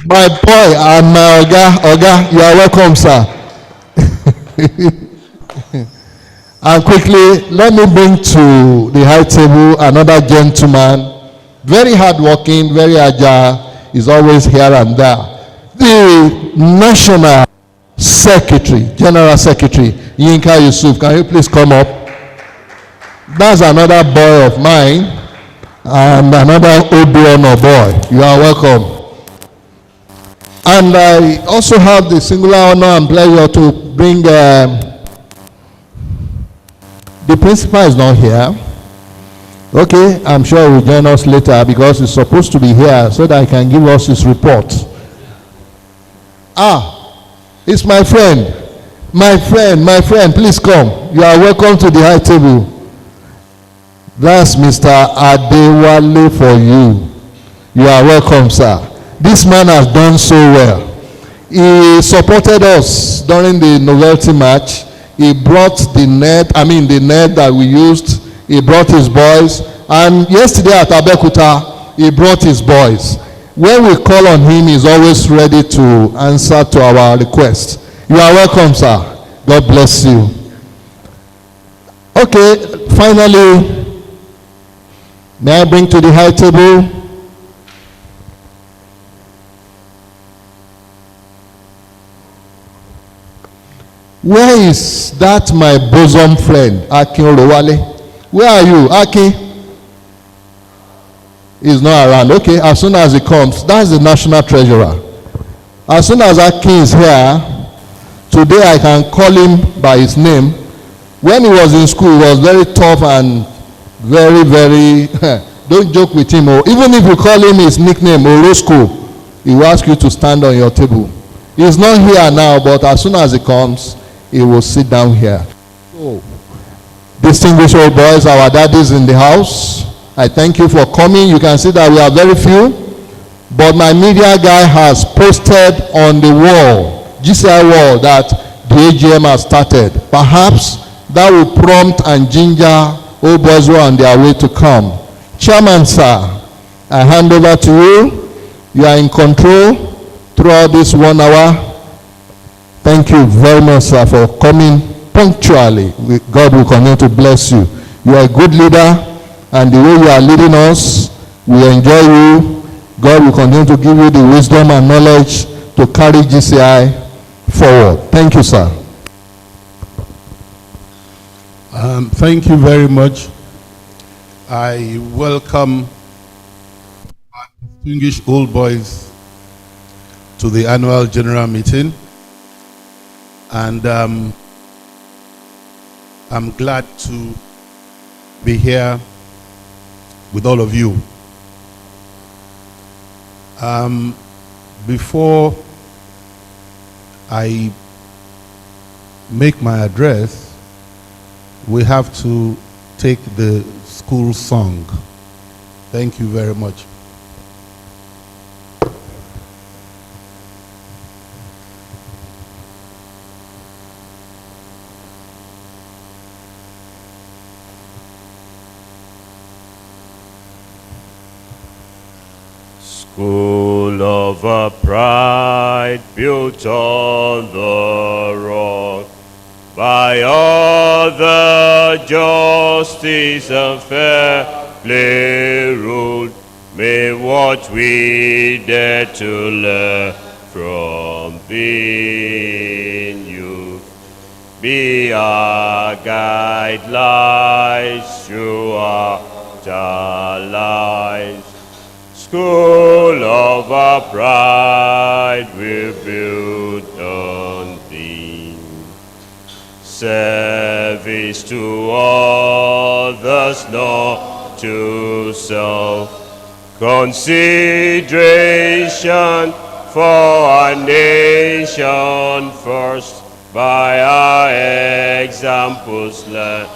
My boy and my Oga, you are welcome, sir. And quickly, let me bring to the high table another gentleman, very hardworking, very agile, is always here and there. The National Secretary, General Secretary, Yinka Yusuf, can you please come up? That's another boy of mine and another Oduono boy. You are welcome. And I also have the singular honor and pleasure to bring, the principal is not here. Okay, I'm sure he will join us later because he's supposed to be here so that he can give us his report. It's my friend. My friend, please come. You are welcome to the high table. That's Mr. Adewale for you. You are welcome, sir. This man has done so well. He supported us during the novelty match. He brought the net that we used. He brought his boys. And yesterday at Abekuta, he brought his boys. When we call on him, he's always ready to answer to our request. You are welcome, sir. God bless you. Okay, finally, may I bring to the high table where is that my bosom friend, Akin Orowale? Where are you, Akin? He's not around. Okay, as soon as he comes, that's the national treasurer. As soon as Akin is here, today I can call him by his name. When he was in school, he was very tough and very, very, don't joke with him. Or even if you call him his nickname, Orosco, he will ask you to stand on your table. He's not here now, but as soon as he comes, he will sit down here. So, distinguished old boys, our daddies in the house, I thank you for coming. You can see that we are very few, but my media guy has posted on the wall, GCI wall, that the AGM has started. Perhaps that will prompt and ginger old boys who are on their way to come. Chairman, sir, I hand over to you. You are in control throughout this 1 hour. Thank you very much, sir, for coming punctually. God will continue to bless you. You are a good leader, and the way you are leading us, we enjoy you. God will continue to give you the wisdom and knowledge to carry GCI forward. Thank you, sir. Thank you very much. I welcome our distinguished old boys to the annual general meeting. And I'm glad to be here with all of you. Before I make my address, we have to take the school song. Thank you very much. School of a pride built on the rock, by all the justice and fairly ruled, may what we dare to learn from being youth be our guidelines throughout our lives. School of our pride we build on thee. Service to others, not to self. Consideration for our nation first. By our examples learn,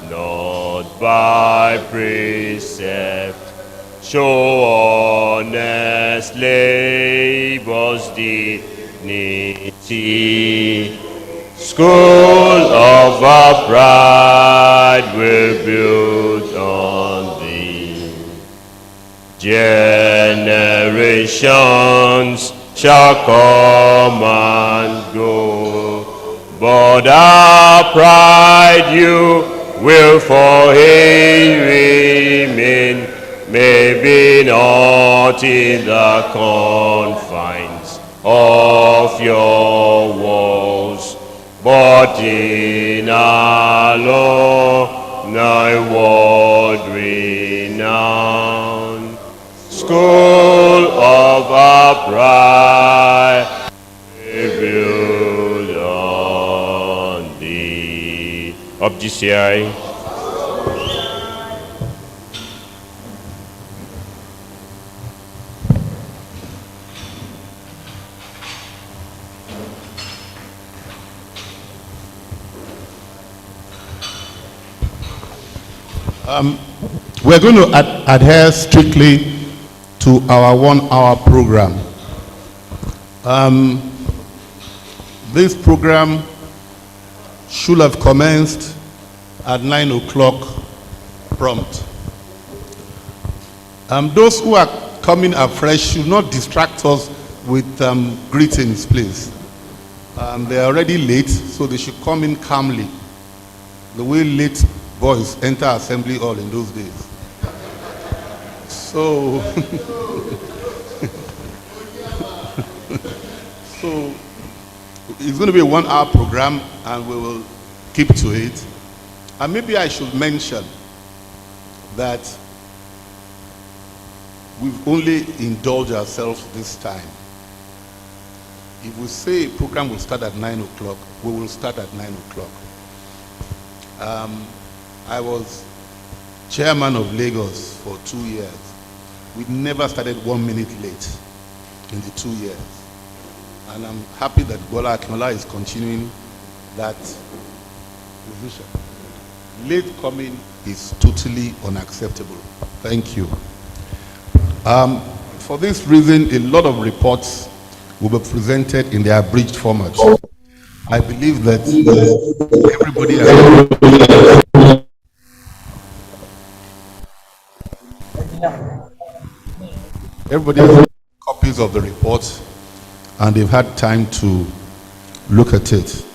not by precept. Show honest labor's dignity. School of our pride will build on thee. Generations shall come and go. But our pride you will for him remain, maybe not in the confines of your walls, but in our Lord, thy word renowned. School of our pride, we build on thee. Up GCI. We're going to adhere strictly to our 1 hour program. This program should have commenced at 9 o'clock prompt. Those who are coming afresh should not distract us with greetings, please. They are already late, so they should come in calmly, the way late boys enter assembly hall in those days. So, so it's going to be a 1 hour program, and we will keep to it. And maybe I should mention that we've only indulged ourselves this time. If we say a program will start at 9 o'clock, we will start at 9 o'clock. I was chairman of Lagos for 2 years. We never started 1 minute late in the 2 years. And I'm happy that Bola Akinola is continuing that position. Late coming is totally unacceptable. Thank you. For this reason, a lot of reports will be presented in the abridged format. I believe that everybody has copies of the report, and they've had time to look at it.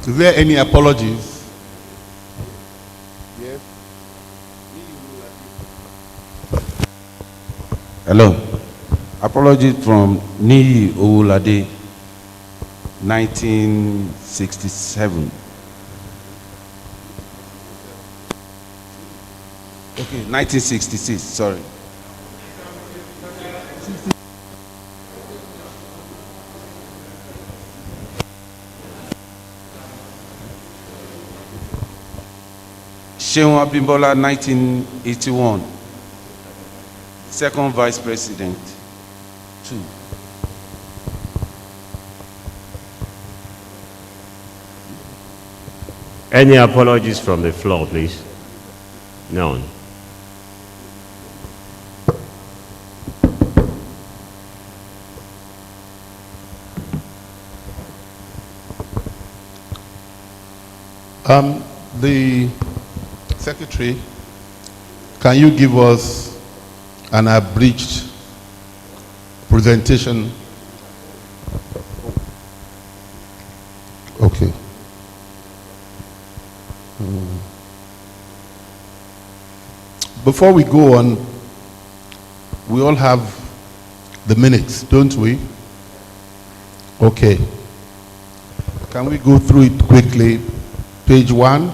Is there any apologies? Yes. Hello. Apology from Niyi Owolade, 1967. Okay, 1966, sorry. Sheun Abimbola, 1981. Second Vice President, 2. Any apologies from the floor, please? None. The Secretary, can you give us an abridged presentation? Okay. Before we go on, we all have the minutes, don't we? Okay. Can we go through it quickly? Page 1.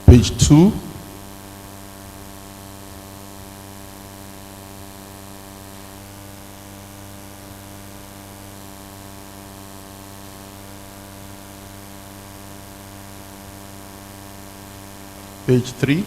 Page 2. Page 3.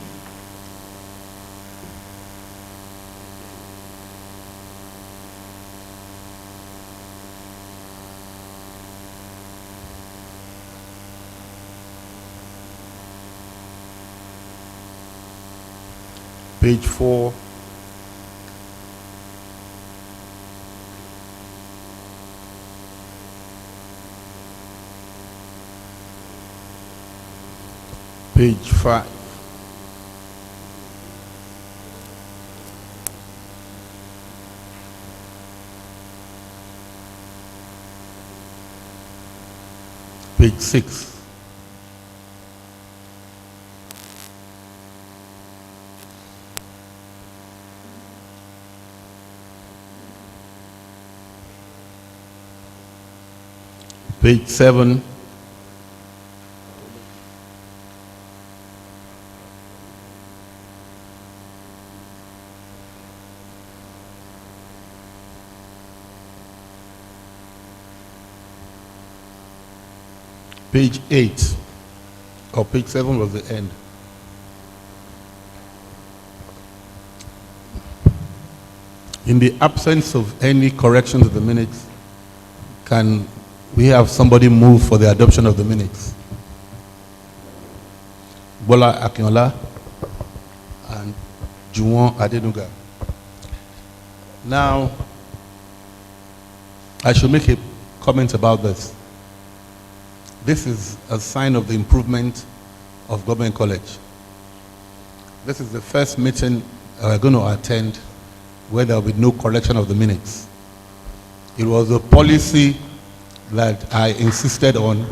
Page 4. Page 5. Page 6. Page 7. Page 8, or page 7 was the end. In the absence of any corrections to the minutes, can we have somebody move for the adoption of the minutes? Bola Akinola and Juwon Adenuga. Now, I should make a comment about this. This is a sign of the improvement of Government College. This is the first meeting we're going to attend where there will be no correction of the minutes. It was a policy that I insisted on,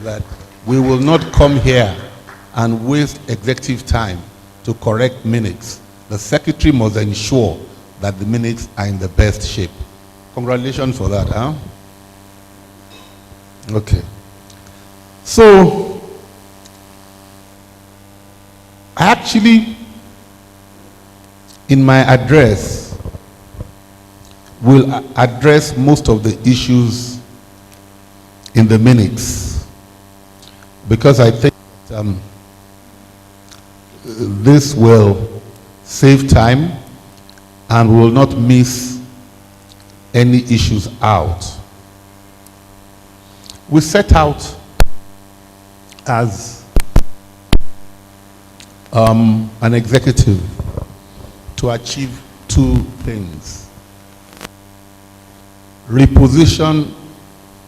that we will not come here and waste executive time to correct minutes. The secretary must ensure that the minutes are in the best shape. Congratulations for that, huh? Okay. So, actually, in my address, will address most of the issues in the minutes, because I think this will save time and we will not miss any issues out. We set out as an executive to achieve two things: reposition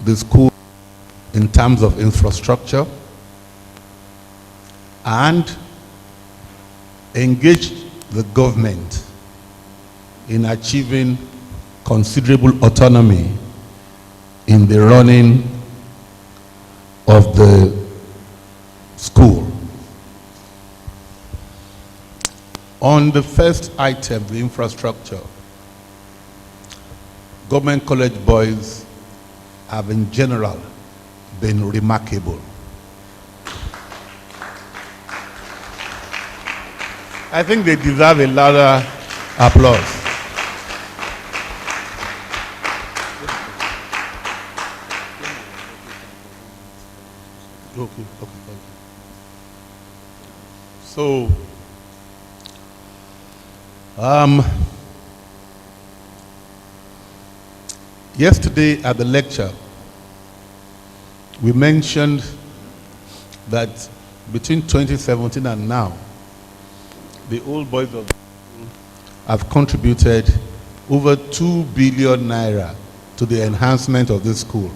the school in terms of infrastructure and engage the government in achieving considerable autonomy in the running of the school. On the first item, the infrastructure, Government College boys have in general been remarkable. I think they deserve a louder applause. Okay, thank you. So, yesterday at the lecture, we mentioned that between 2017 and now, the old boys of the school have contributed over 2 billion naira to the enhancement of this school.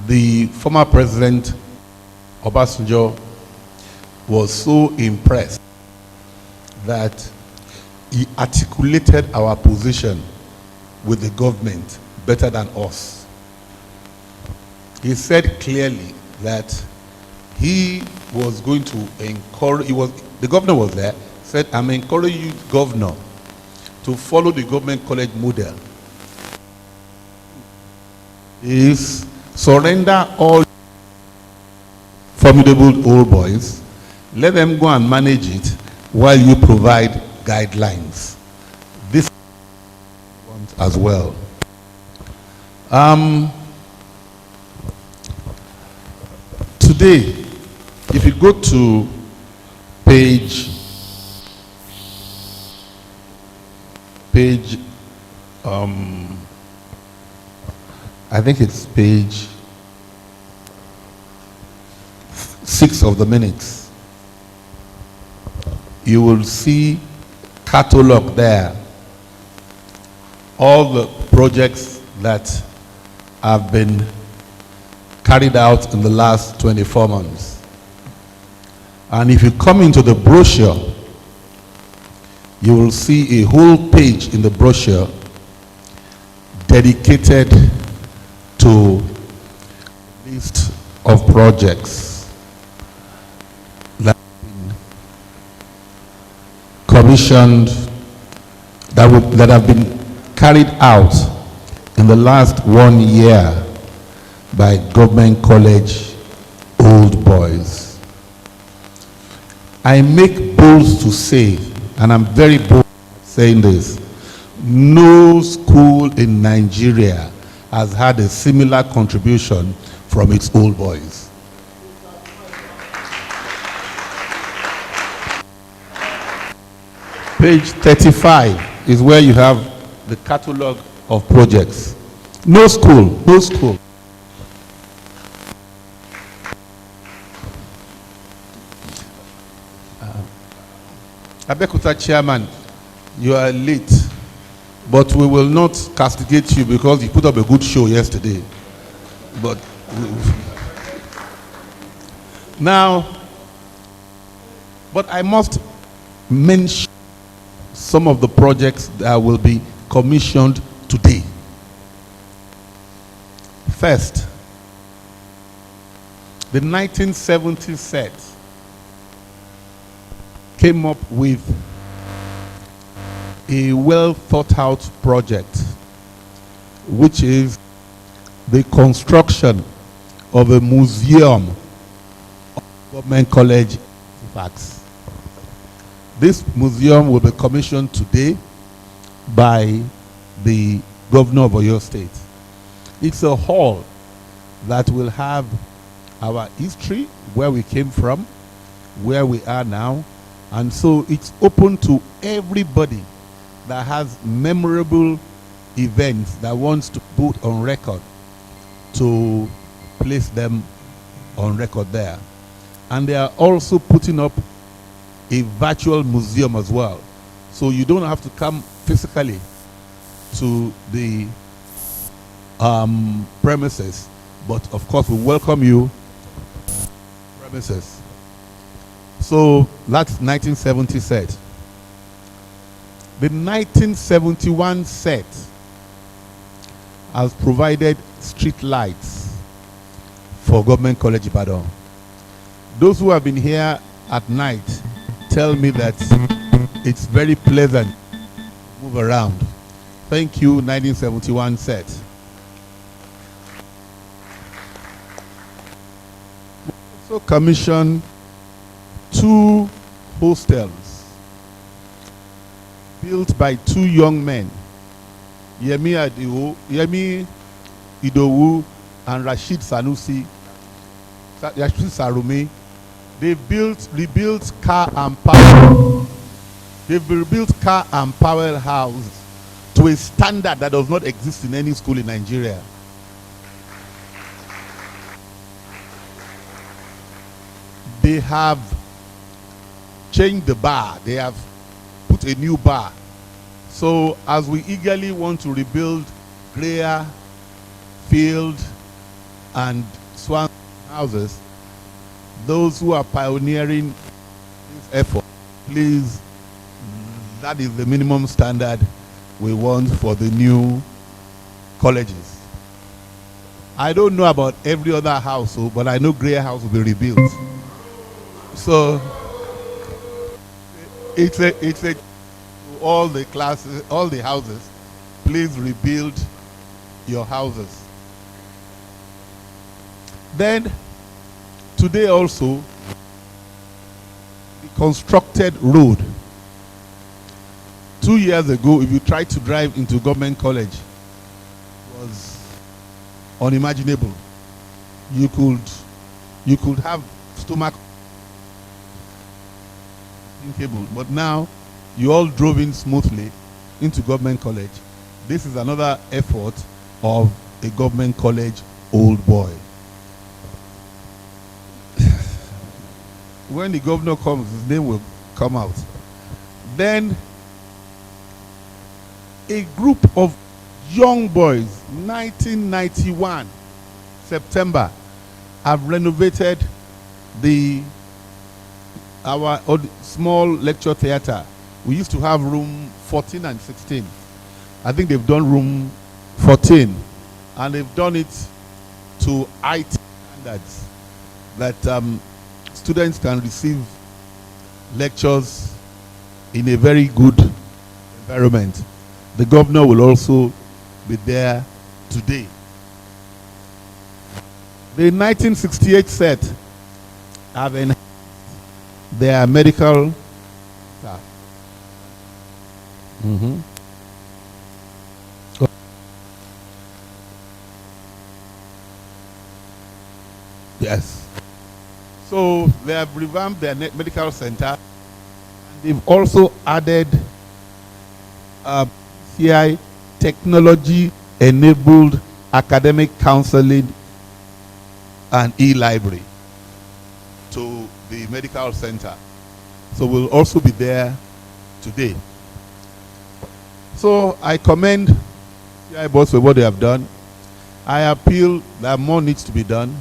The former president, Obasanjo, was so impressed that he articulated our position with the government better than us. He said clearly that he was going to encourage, the governor was there, said, I'm encouraging you, governor, to follow the Government College model. Is surrender all formidable old boys, let them go and manage it while you provide guidelines. This as well. Today, if you go to page I think it's page 6 of the minutes, you will see catalog there, all the projects that have been carried out in the last 24 months. And if you come into the brochure, you will see a whole page in the brochure dedicated to list of projects that have been commissioned, that have been carried out in the last 1 year by Government College Old Boys. I make bold to say, and I'm very bold saying this, no school in Nigeria has had a similar contribution from its old boys. Page 35 is where you have the catalog of projects. No school. Abekuta chairman, you are late, but we will not castigate you because you put up a good show yesterday. But now, but I must mention some of the projects that will be commissioned today. First, the 1970 set came up with a well thought out project, which is the construction of a museum of Government College artifacts. This museum will be commissioned today by the Governor of Oyo State. It's a hall that will have our history, where we came from, where we are now, and so it's open to everybody that has memorable events that wants to put on record, to place them on record there. And they are also putting up a virtual museum as well. So you don't have to come physically to the premises, but of course we welcome you premises. So that's 1970 set. The 1971 set has provided street lights for Government College Ibadan. Those who have been here at night tell me that it's very pleasant to move around. Thank you, 1971 set. We also commissioned 2 hostels built by 2 young men, Yemi Idowu and Rashid Sarumi. They've rebuilt car and power house to a standard that does not exist in any school in Nigeria. They have changed the bar. They have put a new bar. So as we eagerly want to rebuild Greer, Field, and Swan houses, those who are pioneering this effort, please, that is the minimum standard we want for the new colleges. I don't know about every other household, but I know Greer House will be rebuilt. So it's a all the classes, all the houses, please rebuild your houses. Then today also, the constructed road. 2 years ago, if you tried to drive into Government College, it was unimaginable. You could have stomach unthinkable, but now you all drove in smoothly into Government College. This is another effort of a Government College old boy. When the governor comes, his name will come out. Then a group of young boys, 1991 September, have renovated our small lecture theater. We used to have room 14 and 16. I think they've done room 14, and they've done it to IT standards that students can receive lectures in a very good environment. The governor will also be there today. The 1968 set have enhanced their medical staff. Yes. So they have revamped their medical center, and they've also added CI technology-enabled academic counseling and e-library to the medical center. So we'll also be there today. So I commend CI boss for what they have done. I appeal that more needs to be done.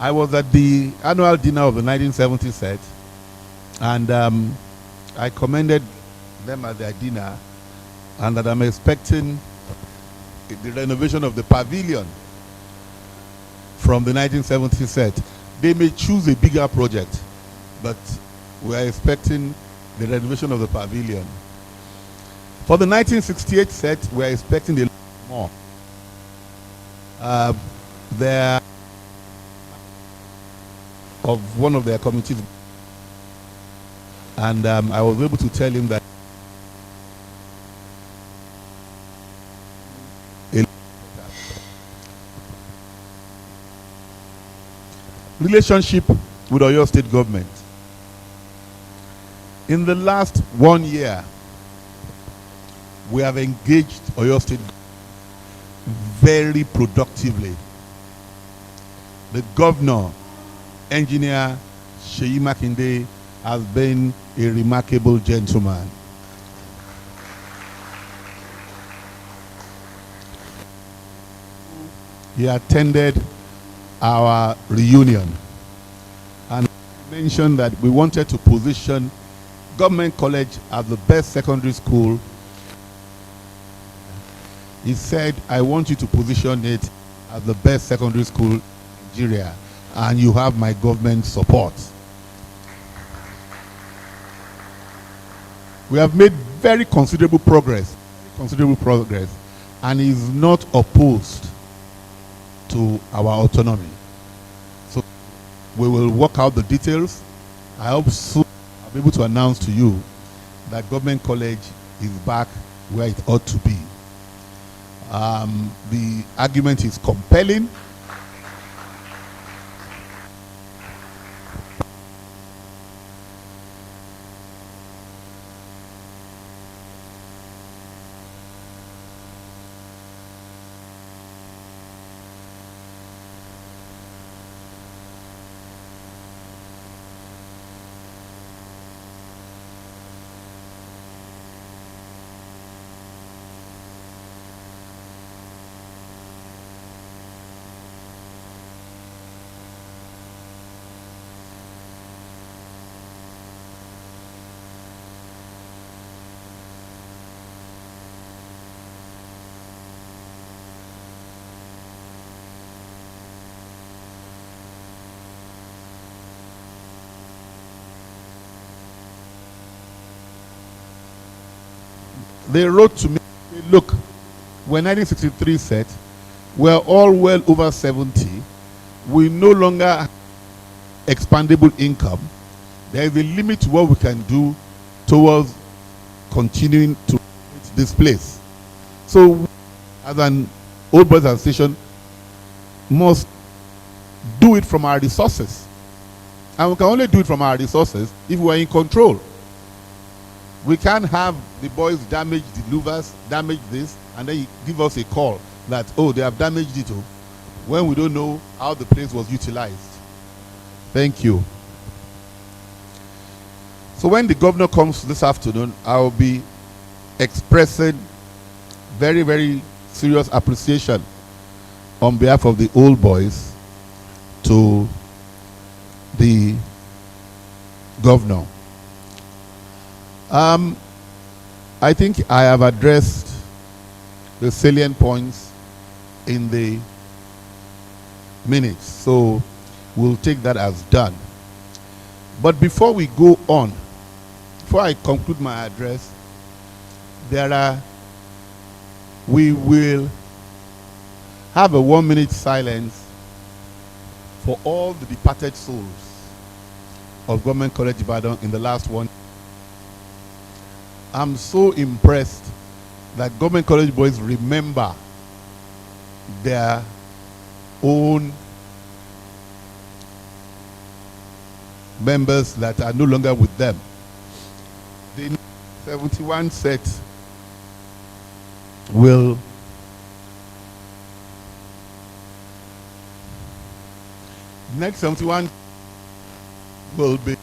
I was at the annual dinner of the 1970 set, and I commended them at their dinner, and that I'm expecting the renovation of the pavilion from the 1970 set. They may choose a bigger project, but we are expecting the renovation of the pavilion. For the 1968 set, we are expecting a lot more. There of one of their committees, and I was able to tell him that relationship with Oyo State government. In the last 1 year, we have engaged Oyo State very productively. The governor, Engineer Seyi Makinde, has been a remarkable gentleman. He attended our reunion and mentioned that we wanted to position Government College as the best secondary school. He said, I want you to position it as the best secondary school in Nigeria, and you have my government support. We have made very considerable progress, and is not opposed to our autonomy. So we will work out the details. I hope soon I'll be able to announce to you that Government College is back where it ought to be. The argument is compelling. They wrote to me, look, when 1963 set, we're all well over 70. We no longer have expandable income. There is a limit to what we can do towards continuing to operate this place. So, we, as an old boys association, must do it from our resources. And we can only do it from our resources if we are in control. We can't have the boys damage the louvers, damage this, and then you give us a call that, oh, they have damaged it, when we don't know how the place was utilized. Thank you. So when the governor comes this afternoon, I will be expressing very, very serious appreciation on behalf of the old boys to the governor. I think I have addressed the salient points in the minutes, so we'll take that as done. But before we go on, before I conclude my address, we will have a 1-minute silence for all the departed souls of Government College Ibadan in the last one. I'm so impressed that Government College boys remember their own members that are no longer with them. The 71 set will next 71 will be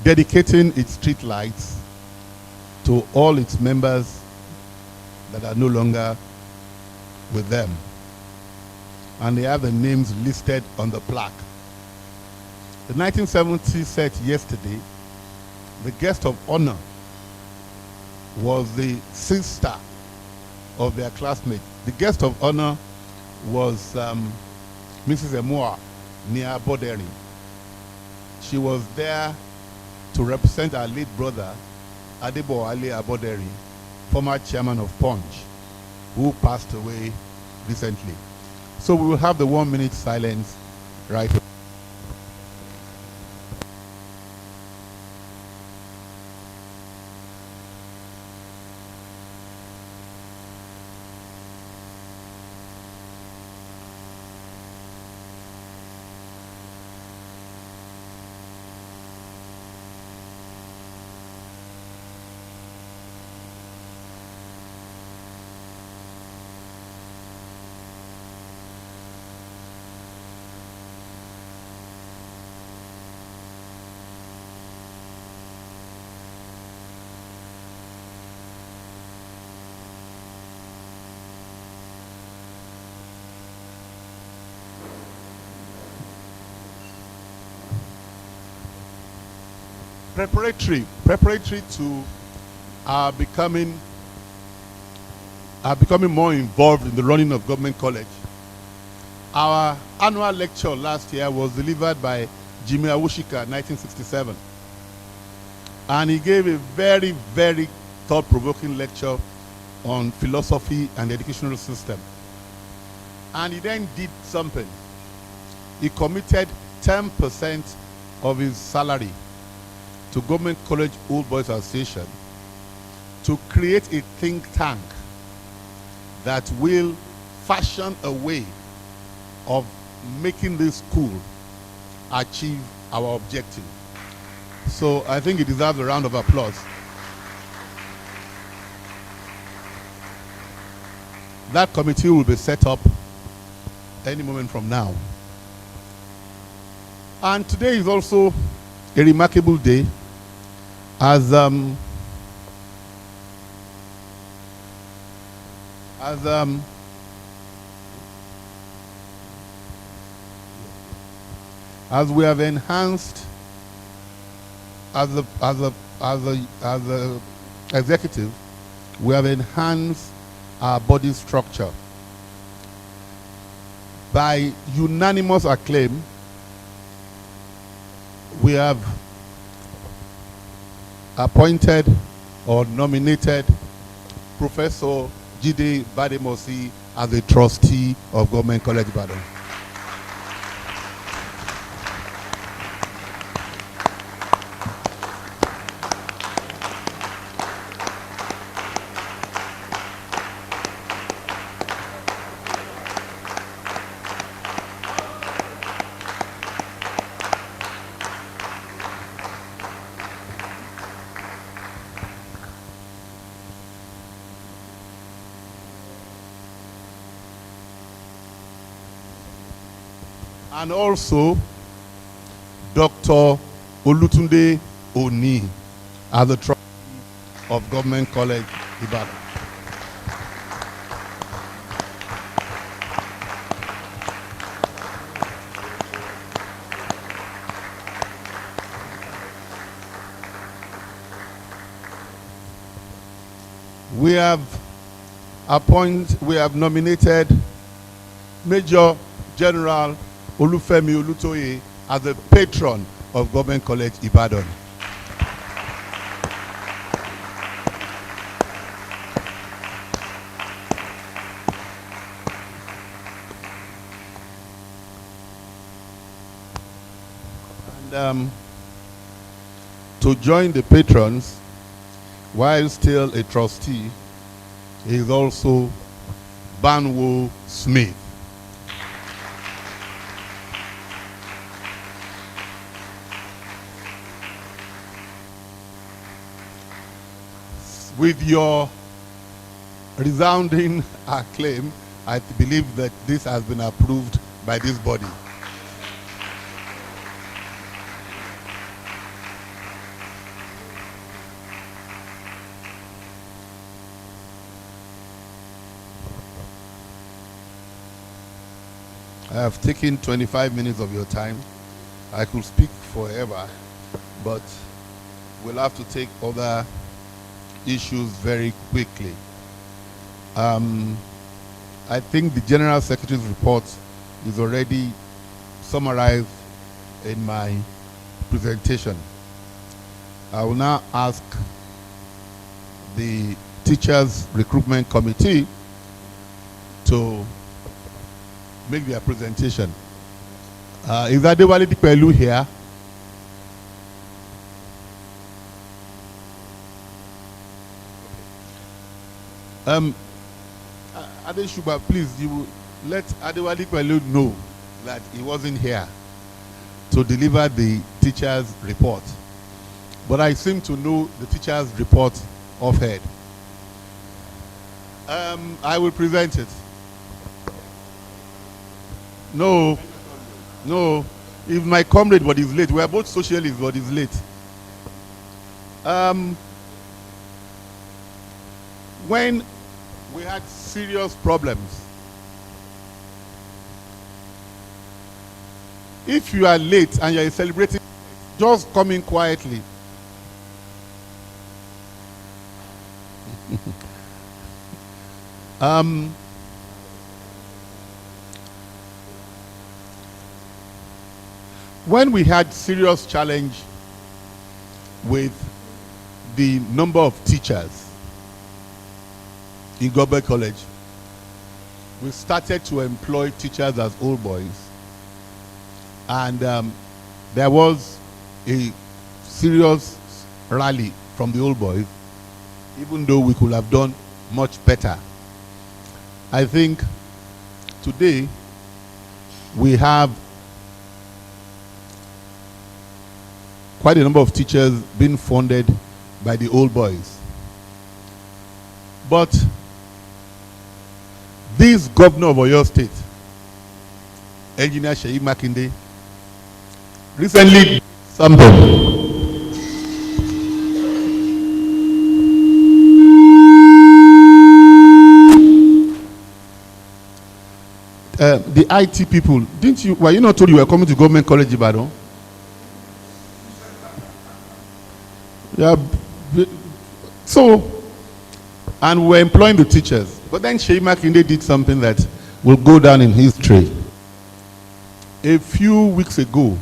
dedicating its street lights to all its members that are no longer with them. And they have the names listed on the plaque. The 1970 set yesterday, the guest of honor was the sister of their classmate. The guest of honor was Mrs. Emoa Nia Boderi. She was there to represent our late brother, Adebo Ali Aboderi, former chairman of Punch, who passed away recently. So we will have the 1-minute silence right away. Preparatory to becoming more involved in the running of Government College. Our annual lecture last year was delivered by Jimmy Awushika, 1967. And he gave a very, very thought-provoking lecture on philosophy and the educational system. And he then did something. He committed 10% of his salary to Government College Old Boys Association to create a think tank that will fashion a way of making this school achieve our objective. So I think it deserves a round of applause. That committee will be set up any moment from now. And today is also a remarkable day, as we have enhanced as a executive, we have enhanced our body structure by unanimous acclaim. We have appointed or nominated Professor Jide Bademosi as a trustee of Government College Ibadan. And also Dr. Olutunde Oni as the trustee of Government College Ibadan. We have nominated Major General Olufemi Olutoye as the patron of Government College Ibadan. And to join the patrons, while still a trustee, he is also Banwo Smith. With your resounding acclaim, I believe that this has been approved by this body. I have taken 25 minutes of your time. I could speak forever, but we'll have to take other issues very quickly. I think the General Secretary's report is already summarized in my presentation. I will now ask the Teachers Recruitment Committee to make their presentation. Is Adewale Dipelu here? Gcioba, please, you let Adewale Dipelu know that he wasn't here to deliver the teacher's report. But I seem to know the teacher's report offhand. I will present it. No. If my comrade, but he's late. We are both socialists, but he's late. When we had serious problems, if you are late and you are celebrating, just come in quietly. When we had serious challenge with the number of teachers in Government College, we started to employ teachers as old boys, and there was a serious rally from the old boys, even though we could have done much better. I think today we have quite a number of teachers being funded by the old boys. But this governor of Oyo State, Engineer Seyi Makinde, recently did something. The IT people, were you not told you were coming to Government College Ibadan? Yeah. So, and we're employing the teachers. But then Seyi Makinde did something that will go down in history. A few weeks ago,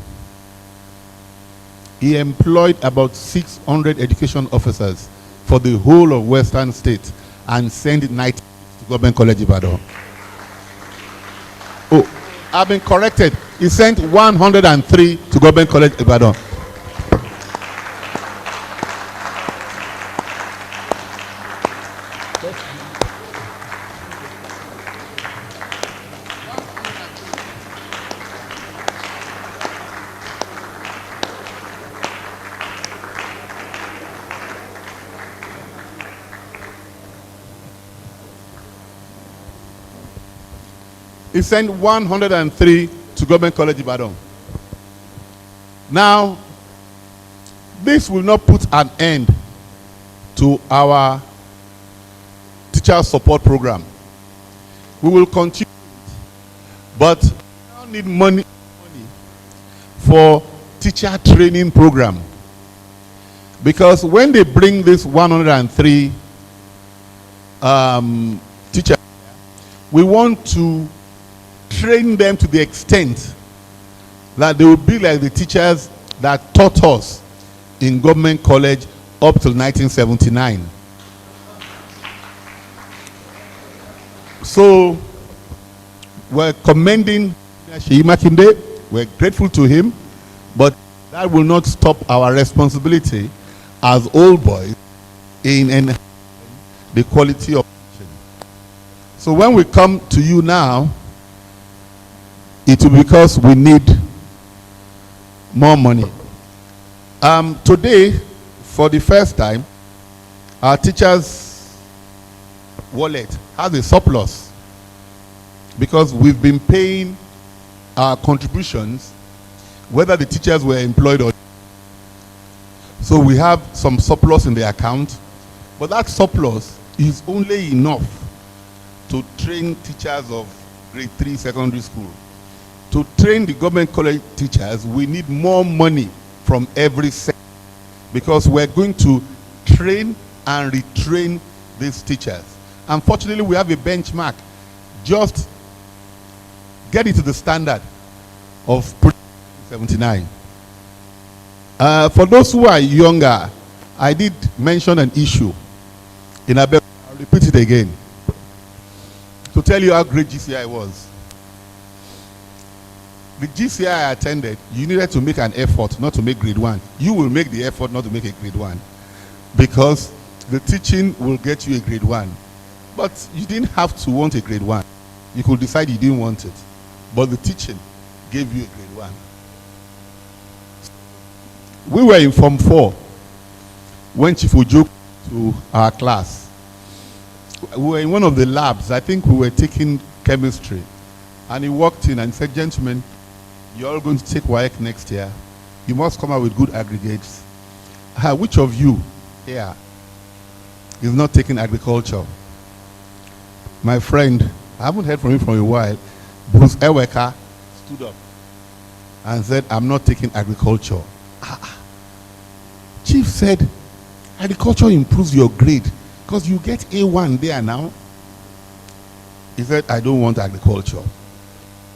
he employed about 600 education officers for the whole of Western State and sent 90 to Government College Ibadan. Oh, I've been corrected. He sent 103 to Government College Ibadan. He sent 103 to Government College Ibadan. Now, this will not put an end to our teacher support program. We will continue, but we now need money for teacher training program. Because when they bring this 103 teachers. We want to train them to the extent that they will be like the teachers that taught us in government college up till 1979. So we're commending Seyi Makinde. We're grateful to him, but that will not stop our responsibility as old boys in enhancing the quality of teaching. So when we come to you now, it will be because we need more money. Today, for the first time, our teachers' wallet has a surplus because we've been paying our contributions whether the teachers were employed or not. So we have some surplus in the account, but that surplus is only enough to train teachers of grade 3 secondary school. To train the government college teachers, we need more money from every sector because we're going to train and retrain these teachers. Unfortunately, we have a benchmark. Just get it to the standard of 79. For those who are younger, I did mention an issue in Abel. I'll repeat it again to tell you how great GCI was. The GCI I attended, you needed to make an effort not to make grade 1. You will make the effort not to make a grade 1 because the teaching will get you a grade 1. But you didn't have to want a grade 1. You could decide you didn't want it. But the teaching gave you a grade 1. We were in Form 4 when Chief Ojo to our class. We were in one of the labs. I think we were taking chemistry. And he walked in and said, "Gentlemen, you're all going to take WAEC next year. You must come out with good aggregates. Which of you here is not taking agriculture?" My friend, I haven't heard from him for a while, Bruce Eweka stood up and said, "I'm not taking agriculture." Chief said, "Agriculture improves your grade because you get A1 there now." He said, "I don't want agriculture."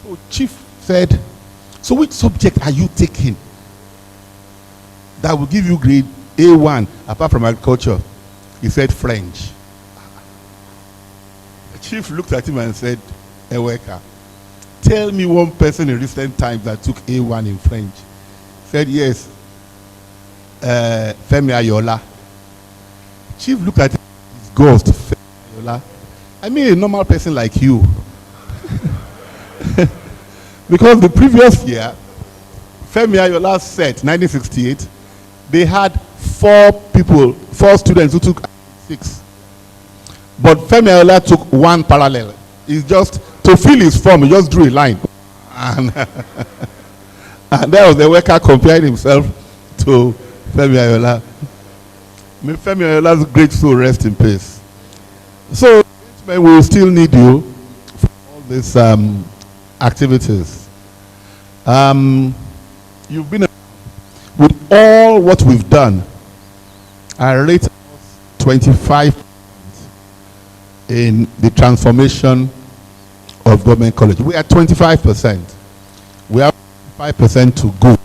So Chief said, "So which subject are you taking that will give you grade A1 apart from agriculture?" He said, "French." The Chief looked at him and said, "Eweka, tell me one person in recent times that took A1 in French." He said, "Yes, Femi Ayola." Chief looked at him with disgust. "Femi Ayola? I mean a normal person like you." Because the previous year, Femi Ayola set, 1968, they had 4 students who took 6. But Femi Ayola took 1 parallel. It's just, to fill his form, he just drew a line. And, and there was the worker comparing himself to Femi Ayola. May Femi Ayola's great soul rest in peace. So, we will still need you for all these activities. You've been with all what we've done. I rate 25 in the transformation of government college. We are 25%. We have 5% to go.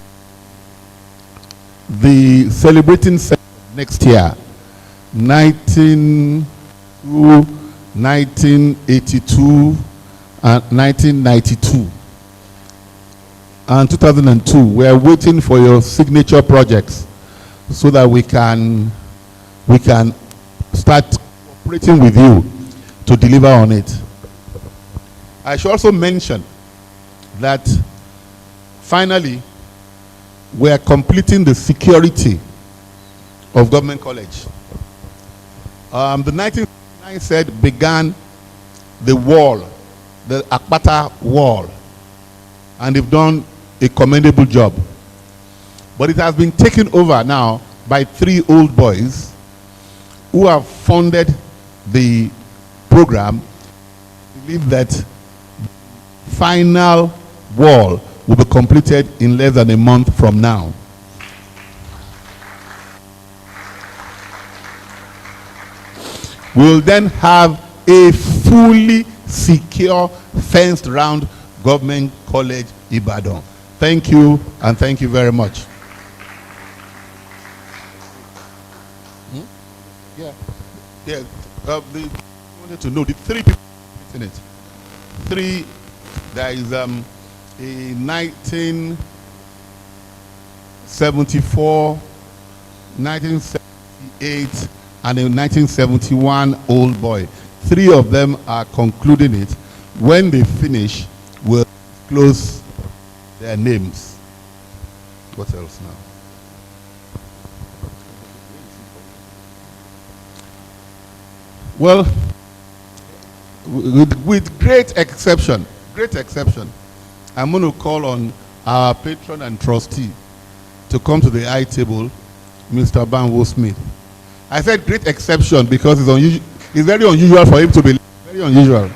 The celebrating next year, 1982 and 1992 and 2002. We are waiting for your signature projects so that we can start cooperating with you to deliver on it. I should also mention that finally we are completing the security of government college. The 1969 set began the wall, the Akpata wall, and they've done a commendable job. But it has been taken over now by 3 old boys who have funded the program. I believe that the final wall will be completed in less than a month from now. will then have a fully secure, fenced round government college Ibadan. Thank you, and thank you very much. Yeah. Yeah. They wanted to know the three people in it. Three. There is a 1974, 1978, and a 1971 old boy. Three of them are concluding it. When they finish, we'll close their names. What else now? Well, with great exception, I'm going to call on our patron and trustee to come to the high table, Mr. Banwo Smith. I said great exception because it's very unusual for him to be very unusual.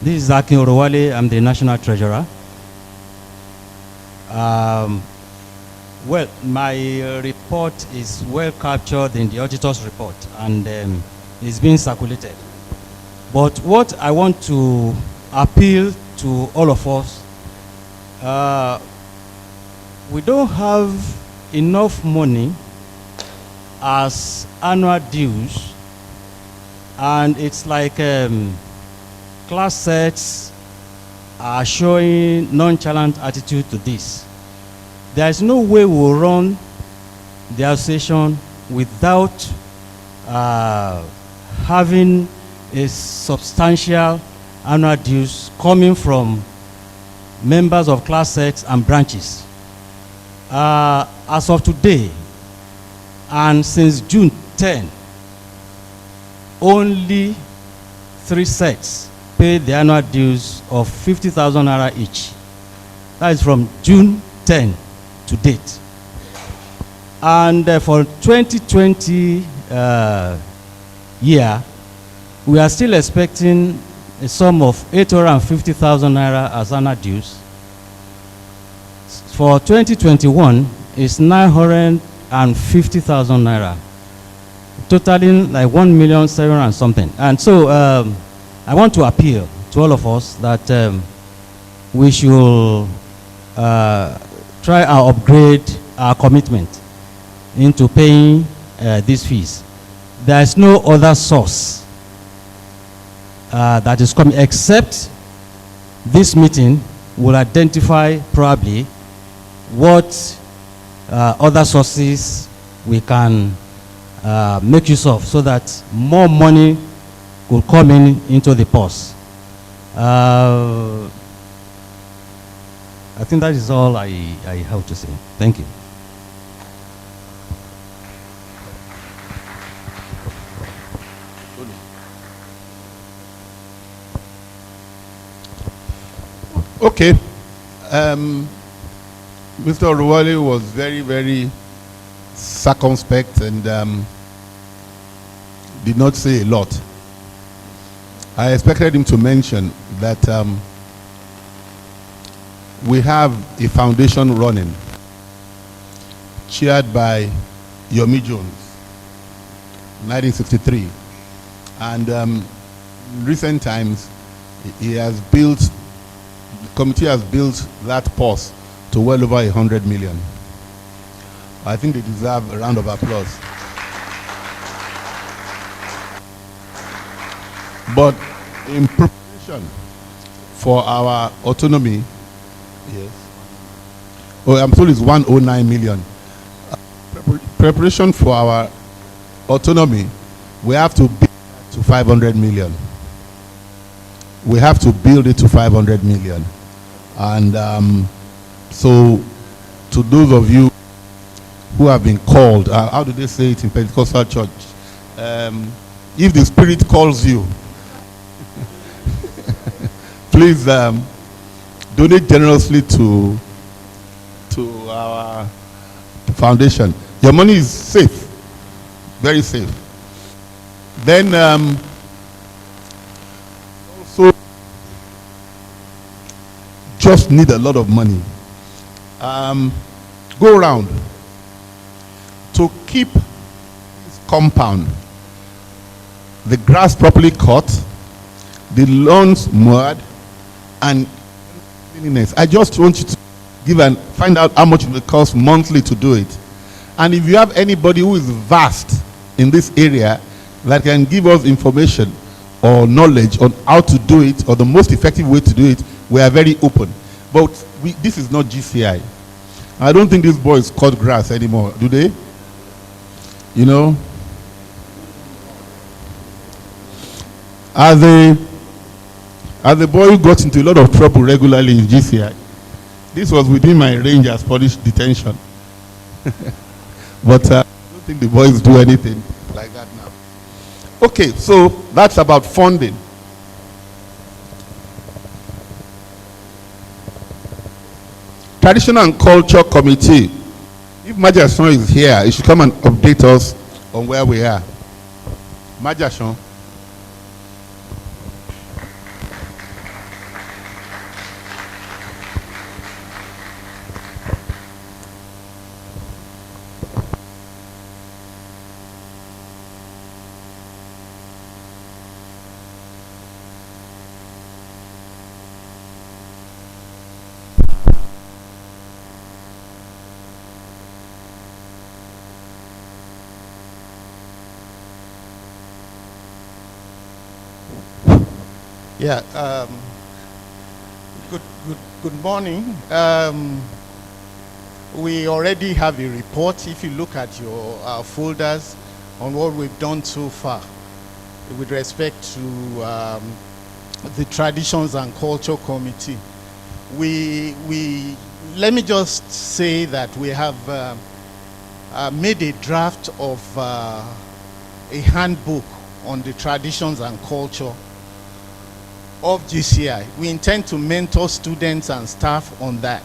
This is Akin Orowale. I'm the National Treasurer. Well, my report is well captured in the auditor's report and it's being circulated. But what I want to appeal to all of us, we don't have enough money as annual dues, and it's like class sets are showing nonchalant attitude to this. There is no way we will run the association without having a substantial annual dues coming from members of class sets and branches. As of today, and since June 10, only 3 sets paid the annual dues of 50,000 naira each. That is from June 10 to date. And for 2020 year, we are still expecting a sum of 850,000 naira as annual dues. For 2021, it's 950,000 naira. totaling like 1,700,000 and something. And so I want to appeal to all of us that we should try and upgrade our commitment into paying these fees. There is no other source that is coming except this meeting will identify probably what other sources we can make use of so that more money could come into the purse. I think that is all I have to say. Thank you. Okay. Mr. Oruwale was very, very circumspect and did not say a lot. I expected him to mention that we have a foundation running, chaired by Yomi Jones, 1963. And in recent times, he has built, the committee has built that purse to well over 100 million. I think they deserve a round of applause. But in preparation for our autonomy, yes. Oh, I'm told it's 109 million. Preparation for our autonomy, we have to build it to 500 million. We have to build it to 500 million. And so, to those of you who have been called, how do they say it in Pentecostal church? If the Spirit calls you, please donate generously to our foundation. Your money is safe, very safe. Then also just need a lot of money. Go around to keep this compound, the grass properly cut, the lawns mowed, and cleanliness. I just want you to give and find out how much it will cost monthly to do it. And if you have anybody who is vast in this area that can give us information or knowledge on how to do it or the most effective way to do it, we are very open. But this is not GCI. I don't think these boys cut grass anymore, do they? You know? As a boy who got into a lot of trouble regularly in GCI, this was within my range as police detention. But I don't think the boys do anything like that now. Okay, so that's about funding. Traditional and Culture Committee. If Majason is here, he should come and update us on where we are. Majason. Yeah, good morning. We already have a report. If you look at your folders on what we've done so far with respect to the Traditions and Culture Committee, let me just say that we have made a draft of a handbook on the traditions and culture of GCI. We intend to mentor students and staff on that.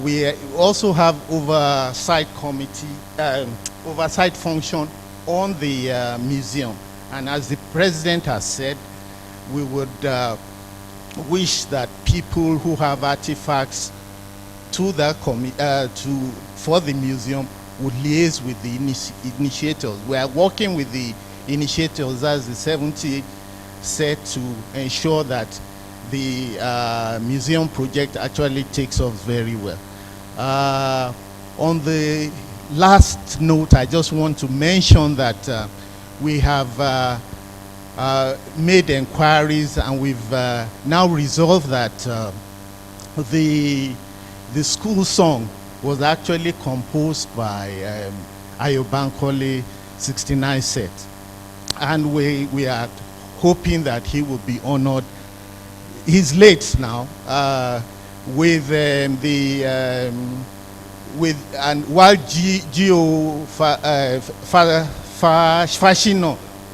We also have oversight function on the museum. And as the president has said, we would wish that people who have artifacts for the museum would liaise with the initiators. We are working with the initiators, as the 70 said, to ensure that the museum project actually takes off very well. On the last note, I just want to mention that we have made inquiries, and we've now resolved that the school song was actually composed by Ayobankole 69 set, and we are hoping that he will be honored. He's late now with while Gcioba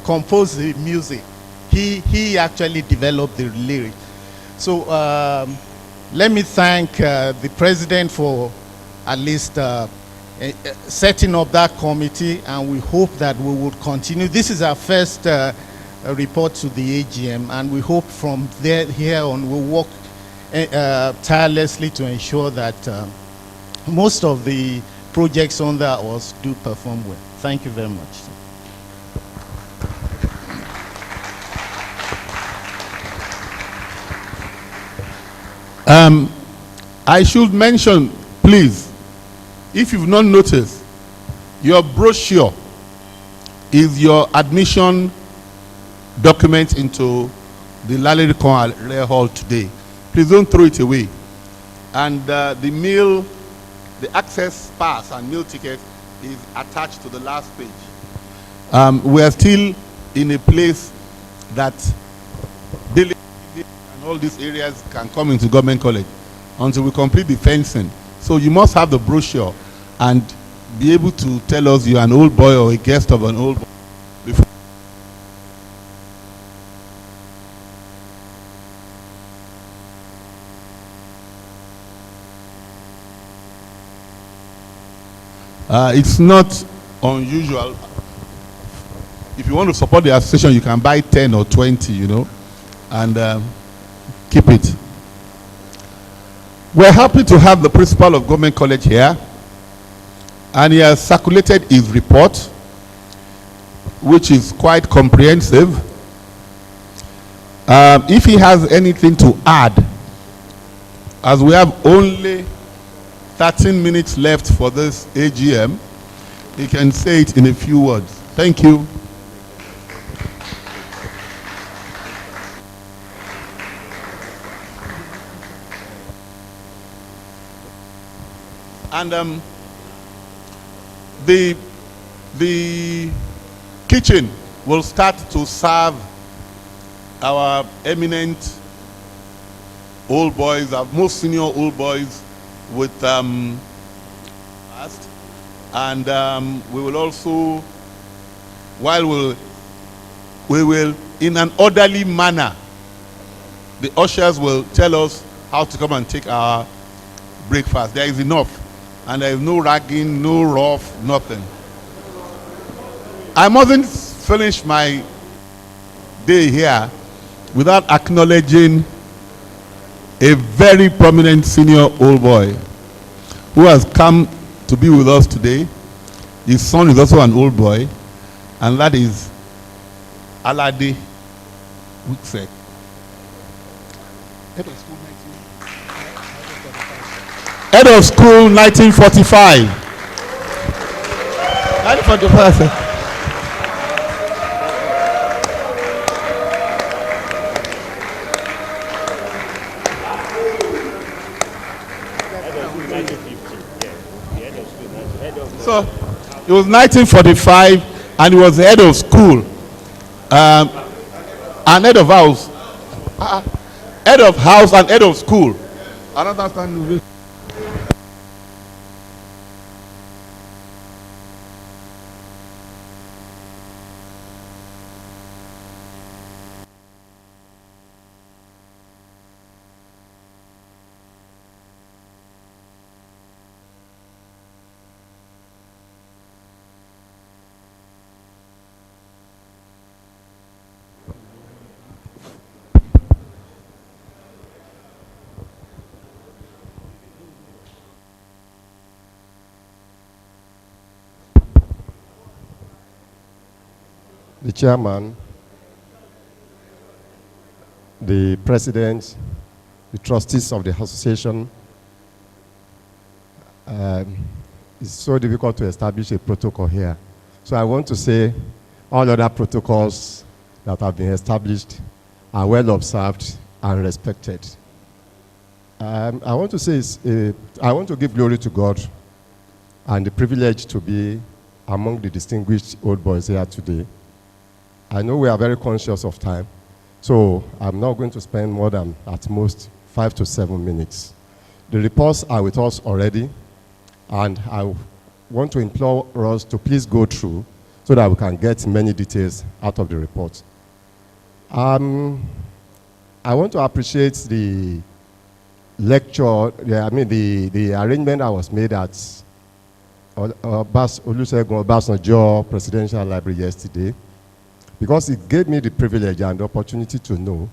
composed the music, he actually developed the lyrics. So let me thank the president for at least setting up that committee, and we hope that we will continue. This is our first report to the AGM, and we hope from here on we'll work tirelessly to ensure that most of the projects under us do perform well. Thank you very much. I should mention, please, if you've not noticed, your brochure is your admission document into the Lalerikan Hall today. Please don't throw it away. And the access pass and meal ticket is attached to the last page. We are still in a place that daily and all these areas can come into government college until we complete the fencing. So you must have the brochure and be able to tell us you're an old boy or a guest of an old boy. Before it's not unusual. If you want to support the association, you can buy 10 or 20, you know, and keep it. We're happy to have the principal of Government College here, and he has circulated his report, which is quite comprehensive. If he has anything to add, as we have only 13 minutes left for this AGM, he can say it in a few words. Thank you. And the kitchen will start to serve our eminent old boys, our most senior old boys, with fast. And we will also, while we will in an orderly manner, the ushers will tell us how to come and take our breakfast. There is enough. And there is no ragging, no rough, nothing. I mustn't finish my day here without acknowledging a very prominent senior old boy who has come to be with us today. His son is also an old boy, and that is Alade Wiksek. Head of school 1945. 1945. So it was 1945, and he was the head of school, and head of house, head of house and head of school. Another time. the chairman, the president, the trustees of the association. It's so difficult to establish a protocol here. So I want to say all other protocols that have been established are well observed and respected. I want to say, I want to give glory to God and the privilege to be among the distinguished old boys here today. I know we are very conscious of time, so I'm not going to spend more than at most 5 to 7 minutes. The reports are with us already, and I want to implore us to please go through so that we can get many details out of the report. I want to appreciate the lecture, the arrangement that was made at Olusegun Obasanjo Presidential Library yesterday, because it gave me the privilege and the opportunity to know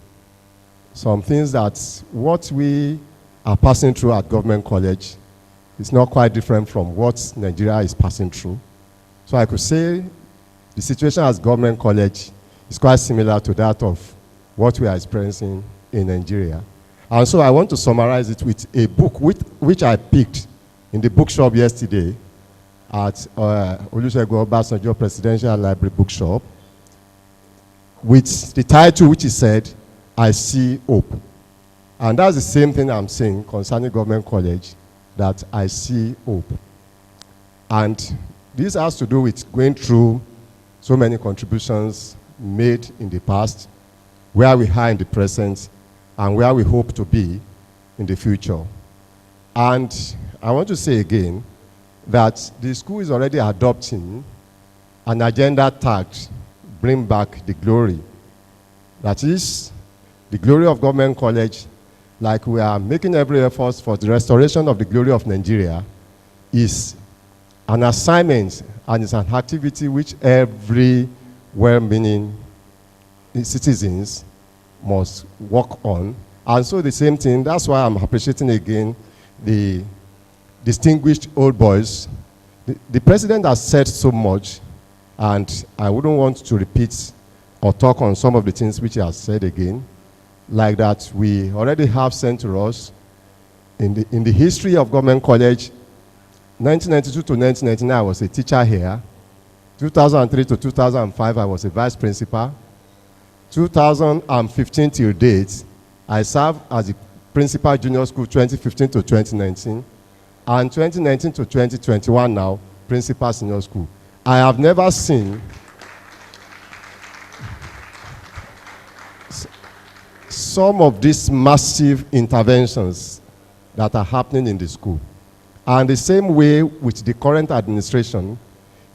some things that what we are passing through at Government College is not quite different from what Nigeria is passing through. So I could say the situation at Government College is quite similar to that of what we are experiencing in Nigeria. And so I want to summarize it with a book which I picked in the bookshop yesterday at Olusegun Obasanjo Presidential Library Bookshop, with the title which is said, I See Hope. And that's the same thing I'm saying concerning Government College, that I see hope. And this has to do with going through so many contributions made in the past, where we are in the present, and where we hope to be in the future. And I want to say again that the school is already adopting an agenda tagged Bring Back the Glory. That is, the glory of Government College, like we are making every effort for the restoration of the glory of Nigeria, is an assignment and is an activity which every well-meaning citizens must work on. And so the same thing, that's why I'm appreciating again the distinguished old boys. The president has said so much, and I wouldn't want to repeat or talk on some of the things which he has said again, like that we already have sent to us in the history of Government College. 1992 to 1999, I was a teacher here. 2003 to 2005, I was a vice principal. 2015 till date, I served as the principal junior school 2015 to 2019. And 2019 to 2021 now, principal senior school. I have never seen some of these massive interventions that are happening in the school. And the same way with the current administration,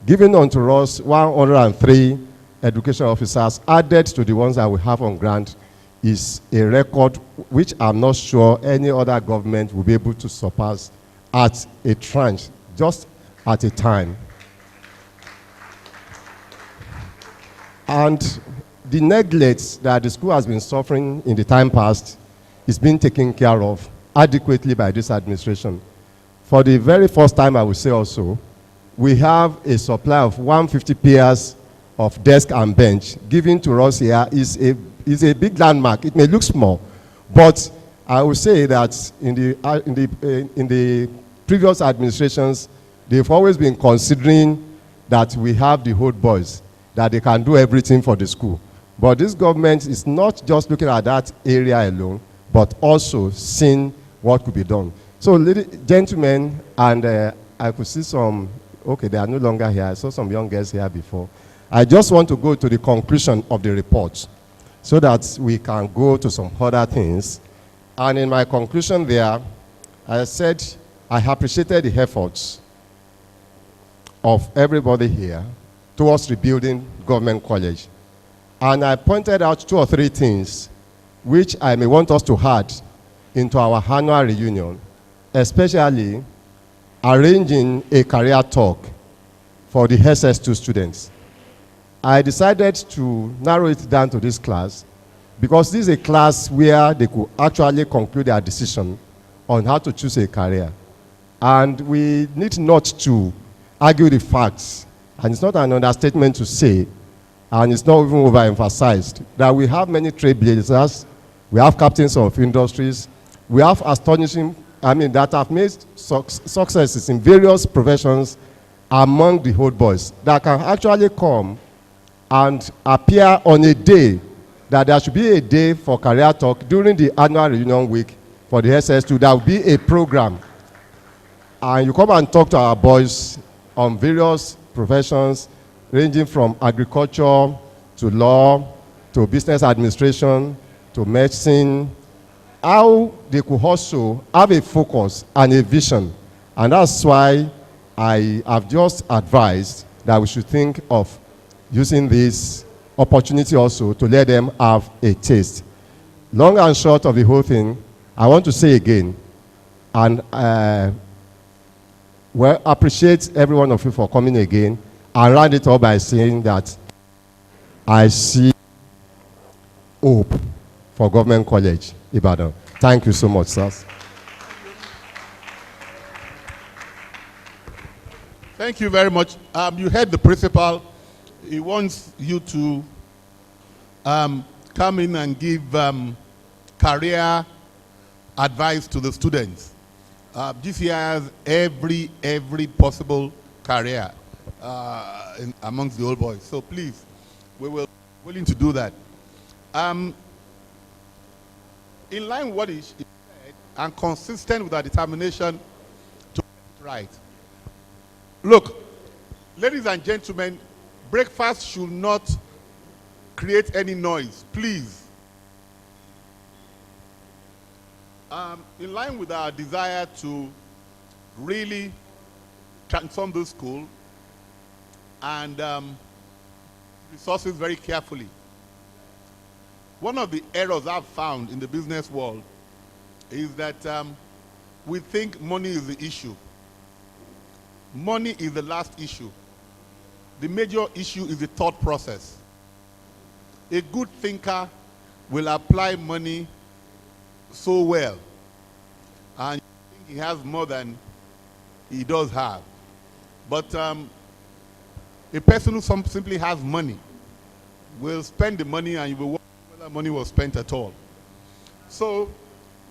giving unto us 103 education officers added to the ones that we have on grant is a record which I'm not sure any other government will be able to surpass at a tranche, just at a time. And the neglect that the school has been suffering in the time past is being taken care of adequately by this administration. For the very first time, I will say also, we have a supply of 150 pairs of desk and bench given to us here is a big landmark. It may look small, but I will say that in the previous administrations, they've always been considering that we have the old boys, that they can do everything for the school. But this government is not just looking at that area alone, but also seeing what could be done. So, ladies, gentlemen, and I could see some, okay, they are no longer here. I saw some young girls here before. I just want to go to the conclusion of the report so that we can go to some other things. And in my conclusion there, I said I appreciated the efforts of everybody here towards rebuilding Government College. And I pointed out 2 or 3 things which I may want us to add into our annual reunion, especially arranging a career talk for the SS2 students. I decided to narrow it down to this class because this is a class where they could actually conclude their decision on how to choose a career. And we need not to argue the facts, and it's not an understatement to say and it's not even overemphasized, that we have many trailblazers, we have captains of industries, we have astonishing, that have made successes in various professions among the old boys that can actually come and appear on a day that there should be a day for career talk during the annual reunion week for the SS2. There will be a program. And you come and talk to our boys on various professions, ranging from agriculture to law to business administration to medicine, how they could also have a focus and a vision. And that's why I have just advised that we should think of using this opportunity also to let them have a taste. Long and short of the whole thing, I want to say again, and appreciate every one of you for coming again, and round it up by saying that I see hope for Government College, Ibadan. Thank you so much, sirs. Thank you very much. You heard the principal. He wants you to come in and give career advice to the students. GCI has every possible career amongst the old boys. So please, we will be willing to do that. In line with what he said and consistent with our determination to get it right. Look, ladies and gentlemen, breakfast should not create any noise, please. In line with our desire to really transform this school and resources very carefully, one of the errors I've found in the business world is that we think money is the issue. Money is the last issue. The major issue is the thought process. A good thinker will apply money so well, and you think he has more than he does have. But a person who simply has money will spend the money, and you will wonder whether money was spent at all. So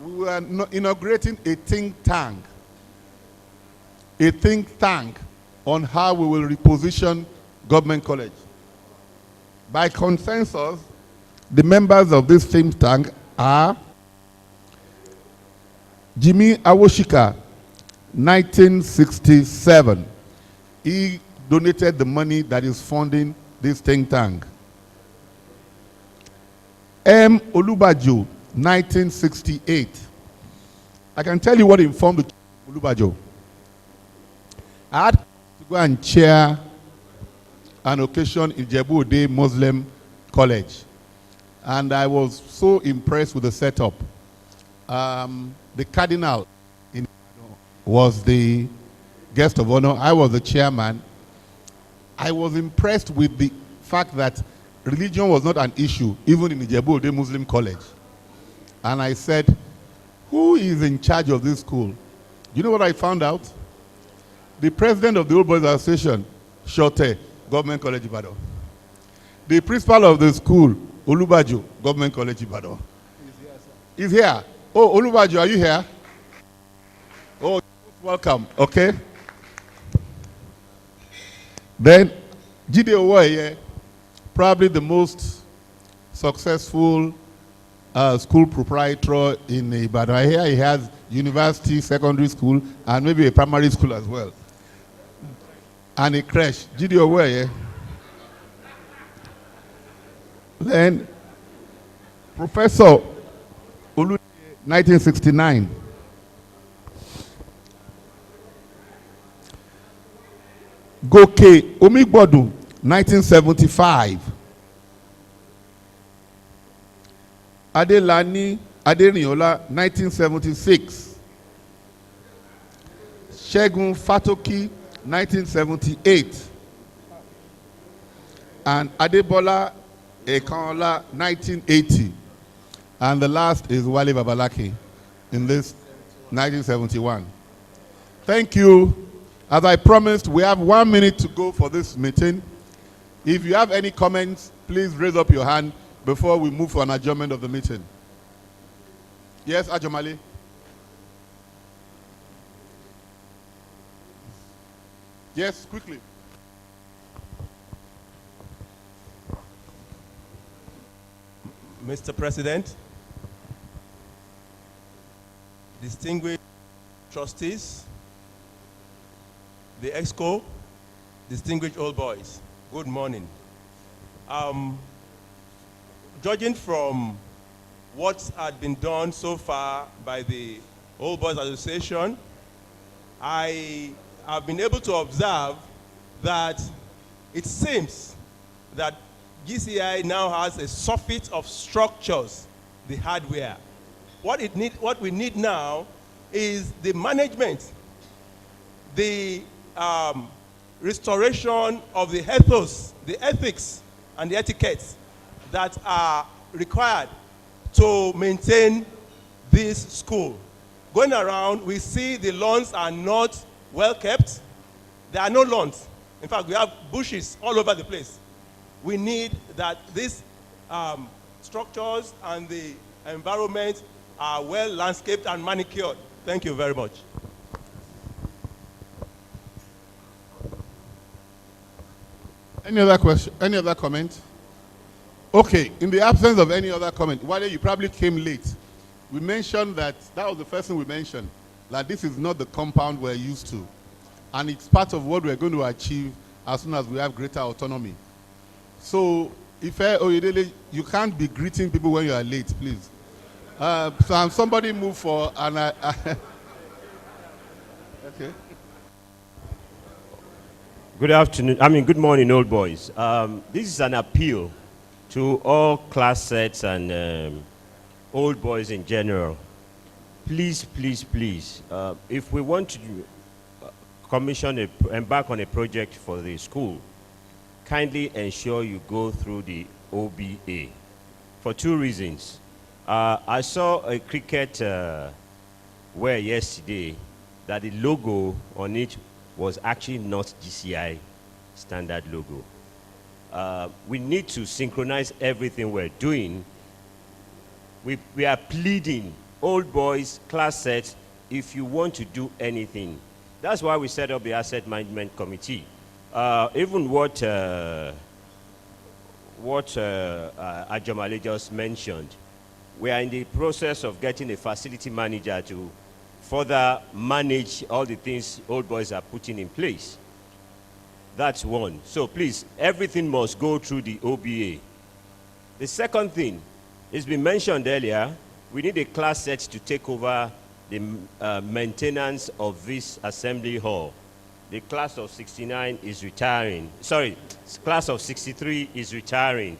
we are inaugurating a think tank on how we will reposition Government College. By consensus, the members of this think tank are Jimmy Awoshika, 1967. He donated the money that is funding this think tank. M. Olubajo, 1968. I can tell you what informed the Olubajo. I had to go and chair an occasion in Ijebu-Ode Muslim College, and I was so impressed with the setup. The cardinal was the guest of honor. I was the chairman. I was impressed with the fact that religion was not an issue, even in Ijebu-Ode Muslim College. And I said, who is in charge of this school? You know what I found out? The president of the Old Boys Association, Shote, Government College Ibadan. The principal of the school, Olubajo, Government College Ibadan. He's here. Oh, Olubajo, are you here? Oh, welcome. Okay. Then, Jide Owoye, probably the most successful school proprietor in Ibadan. I hear he has university, secondary school, and maybe a primary school as well. And a creche. Jide Owoye. Then, Professor Olu, 1969. Goke Omigbodu, 1975. Adelani Aderiniola, 1976. Shegun Fatoki, 1978. And Adebola Ekanola, 1980. And the last is Wale Babalaki in this 1971. Thank you. As I promised, we have 1 minute to go for this meeting. If you have any comments, please raise up your hand before we move for an adjournment of the meeting. Yes, Ajomale? Yes, quickly. Mr. President, distinguished trustees, the EXCO, distinguished old boys, good morning. Judging from what had been done so far by the Old Boys Association, I have been able to observe that it seems that GCI now has a surfeit of structures, the hardware. What we need now is the management, the restoration of the ethos, the ethics, and the etiquettes that are required to maintain this school. Going around, we see the lawns are not well kept. There are no lawns. In fact, we have bushes all over the place. We need that these structures and the environment are well landscaped and manicured. Thank you very much. Any other question? Any other comment? Okay, in the absence of any other comment, while you probably came late, we mentioned that was the first thing we mentioned, that this is not the compound we're used to. And it's part of what we're going to achieve as soon as we have greater autonomy. So, you can't be greeting people when you are late, please. So somebody move for an... okay. Good afternoon. Good morning, old boys. This is an appeal to all class sets and old boys in general. Please, please, please, if we want to embark on a project for the school, kindly ensure you go through the OBA for two reasons. I saw a cricket wear yesterday that the logo on it was actually not GCI standard logo. We need to synchronize everything we're doing. We are pleading, old boys, class sets, if you want to do anything. That's why we set up the Asset Management Committee. Even what Ajomale just mentioned, we are in the process of getting a facility manager to further manage all the things old boys are putting in place. That's one. So please, everything must go through the OBA. The second thing, it's been mentioned earlier, we need a class set to take over the maintenance of this assembly hall. The class of 69 is retiring. Sorry, class of 63 is retiring.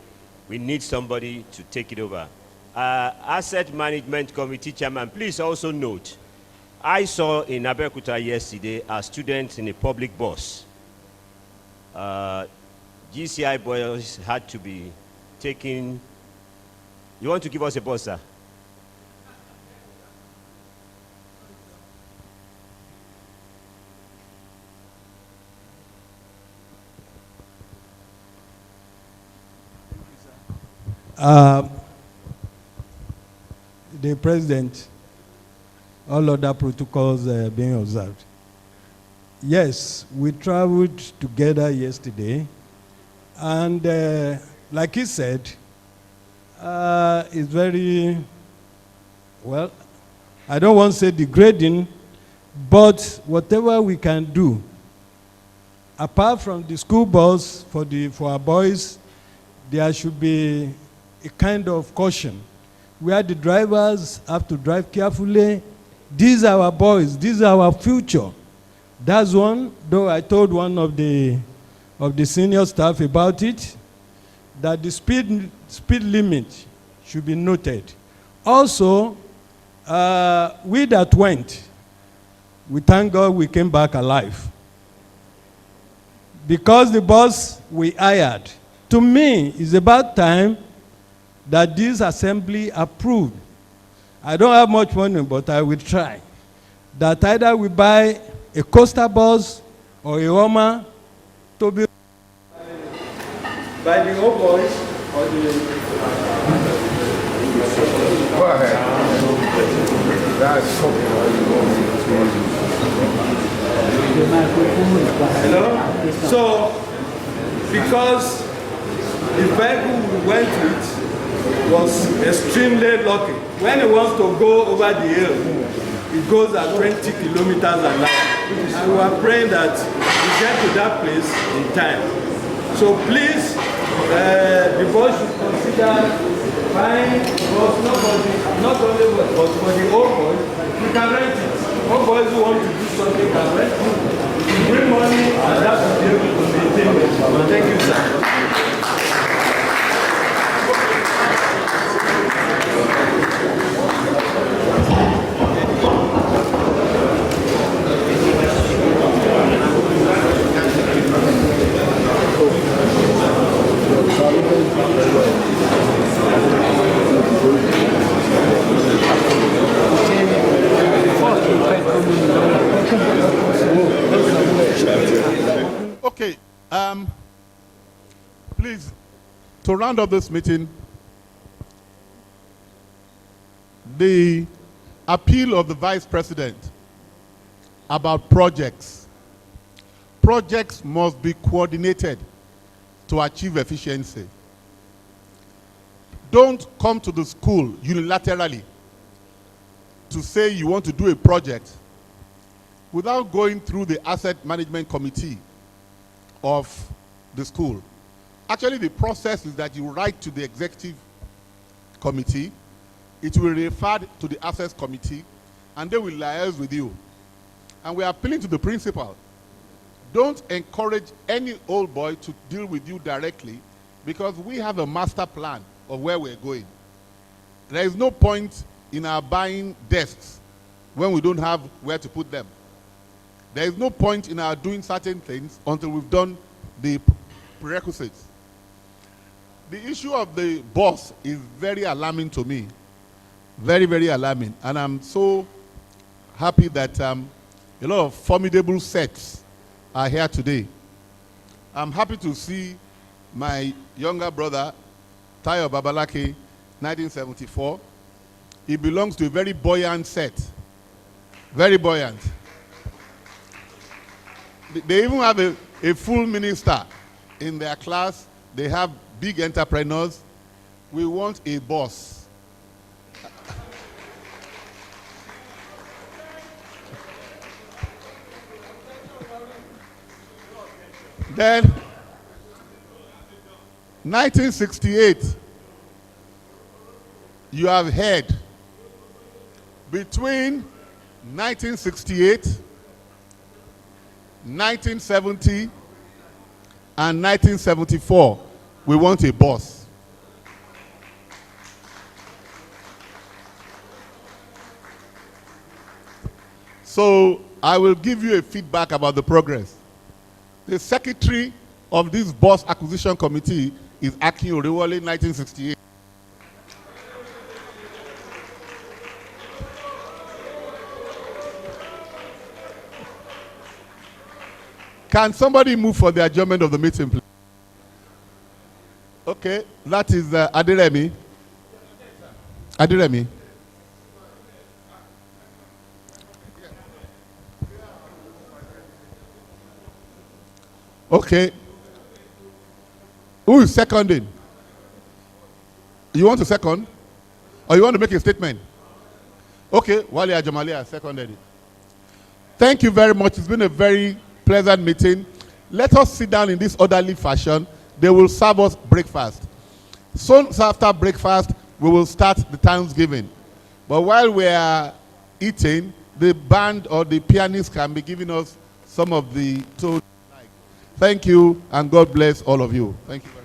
We need somebody to take it over. Asset Management Committee Chairman, please also note, I saw in Abeokuta yesterday a student in a public bus. GCI boys had to be taken. You want to give us a bus, sir? The president, all other protocols being observed. Yes, we traveled together yesterday, and like he said, it's very, well, I don't want to say degrading, but whatever we can do, apart from the school bus for our boys, there should be a kind of caution where the drivers have to drive carefully. These are our boys, these are our future. That's one, though I told one of the senior staff about it, that the speed limit should be noted. Also, we that went, we thank God we came back alive. Because the bus we hired, to me, it's about time that this assembly approved. I don't have much money, but I will try. That either we buy a coaster bus or a Roma to be by the old boys or the... Go ahead. That's Hello? So, because the vehicle we went with was extremely lucky. When he wants to go over the hill, it goes at 20 kilometers an hour. And we are praying that we get to that place in time. So please, the boys should consider buying bus, not only bus, but for the old boys, we can rent it. Old boys who want to do something can rent it. You bring money and that will be able to maintain it. Thank you, sir. Okay, please, to round up this meeting, the appeal of the Vice President about projects. Projects must be coordinated to achieve efficiency. Don't come to the school unilaterally to say you want to do a project without going through the asset management committee of the school. Actually, the process is that you write to the executive committee, it will be referred to the assets committee, and they will liaise with you. And we are appealing to the principal. Don't encourage any old boy to deal with you directly, because we have a master plan of where we're going. There is no point in our buying desks when we don't have where to put them. There is no point in our doing certain things until we've done the prerequisites. The issue of the bus is very alarming to me. Very, very alarming. And I'm so happy that a lot of formidable sets are here today. I'm happy to see my younger brother, Tayo Babalaki, 1974. He belongs to a very buoyant set. Very buoyant. They even have a full minister in their class. They have big entrepreneurs. We want a boss. Then, 1968, you have heard between 1968, 1970, and 1974, we want a boss. So I will give you a feedback about the progress. The secretary of this bus acquisition committee is Akin Orewole, 1968. Can somebody move for the adjournment of the meeting, please? Okay, that is Adiremi. Adiremi. Okay. Who is seconding? You want to second? Or you want to make a statement? Okay, Wale Ajamalia seconded it. Thank you very much. It's been a very pleasant meeting. Let us sit down in this orderly fashion. They will serve us breakfast. Soon after breakfast, we will start the Thanksgiving. But while we are eating, the band or the pianist can be giving us some of the tone. Thank you, and God bless all of you. Thank you very much.